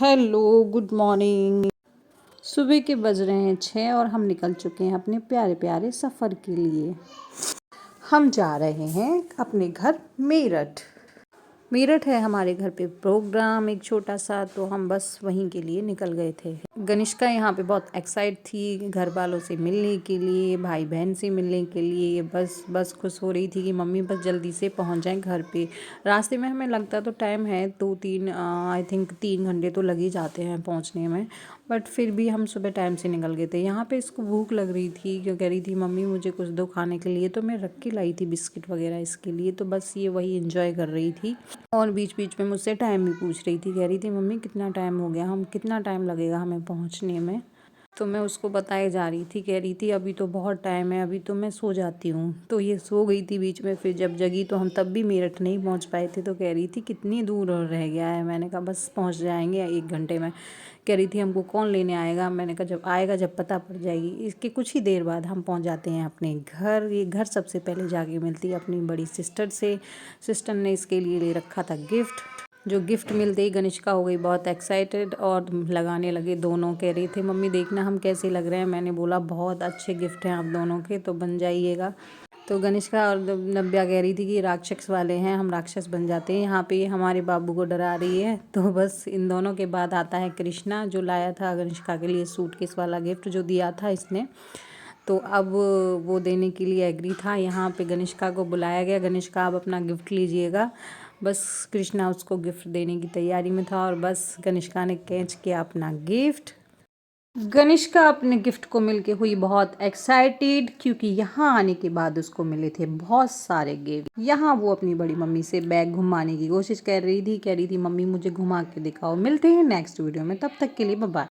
Hello, good morning. सुबह के बज रहे हैं 6 और हम निकल चुके हैं अपने प्यारे प्यारे सफ़र के लिए। हम जा रहे हैं अपने घर मेरठ। मेरठ है हमारे घर पे प्रोग्राम एक छोटा सा, तो हम बस वहीं के लिए निकल गए थे। गनिष्का यहाँ पे बहुत एक्साइट थी घर वालों से मिलने के लिए, भाई बहन से मिलने के लिए। बस खुश हो रही थी कि मम्मी बस जल्दी से पहुँच जाएं घर पे। रास्ते में हमें लगता तो टाइम है 2-3 आई थिंक 3 घंटे तो लग ही जाते हैं पहुँचने में, बट फिर भी हम सुबह टाइम से निकल गए थे। यहाँ पे इसको भूख लग रही थी, क्यों कह रही थी मम्मी मुझे कुछ दो खाने के लिए, तो मैं रख के लाई थी बिस्किट वगैरह इसके लिए। तो बस ये वही इंजॉय कर रही थी और बीच बीच में मुझसे टाइम भी पूछ रही थी। कह रही थी मम्मी कितना टाइम हो गया, हम कितना टाइम लगेगा हमें पहुँचने में। तो मैं उसको बताए जा रही थी, कह रही थी अभी तो बहुत टाइम है, अभी तो मैं सो जाती हूँ। तो ये सो गई थी बीच में, फिर जब जगी तो हम तब भी मेरठ नहीं पहुँच पाए थे। तो कह रही थी कितनी दूर और रह गया है। मैंने कहा बस पहुँच जाएंगे 1 घंटे में। कह रही थी हमको कौन लेने आएगा। मैंने कहा जब आएगा जब पता पड़ जाएगी। इसके कुछ ही देर बाद हम पहुँच जाते हैं अपने घर। ये घर सबसे पहले जाके मिलती है अपनी बड़ी सिस्टर से। सिस्टर ने इसके लिए ले रखा था गिफ्ट। जो गिफ्ट मिलते ही गनिष्का हो गई बहुत एक्साइटेड और लगाने लगे दोनों। कह रही थी मम्मी देखना हम कैसे लग रहे हैं। मैंने बोला बहुत अच्छे गिफ्ट हैं आप दोनों के, तो बन जाइएगा। तो गनिष्का और नव्या कह रही थी कि राक्षस वाले हैं, हम राक्षस बन जाते हैं। यहाँ पे ये हमारे बाबू को डरा रही है। तो बस इन दोनों के बाद आता है कृष्णा, जो लाया था गनिष्का के लिए सूटकेस वाला गिफ्ट जो दिया था इसने। तो अब वो देने के लिए एग्री था। यहाँ पे गनिष्का को बुलाया गया, गनिष्का आप अपना गिफ्ट लीजिएगा। बस कृष्णा उसको गिफ्ट देने की तैयारी में था और बस गनिष्का ने कैच किया अपना गिफ्ट। गनिष्का अपने गिफ्ट को मिलके हुई बहुत एक्साइटेड, क्योंकि यहाँ आने के बाद उसको मिले थे बहुत सारे गिफ्ट। यहाँ वो अपनी बड़ी मम्मी से बैग घुमाने की कोशिश कर रही थी, कह रही थी मम्मी मुझे घुमा के दिखाओ। मिलते हैं नेक्स्ट वीडियो में, तब तक के लिए बाय बाय।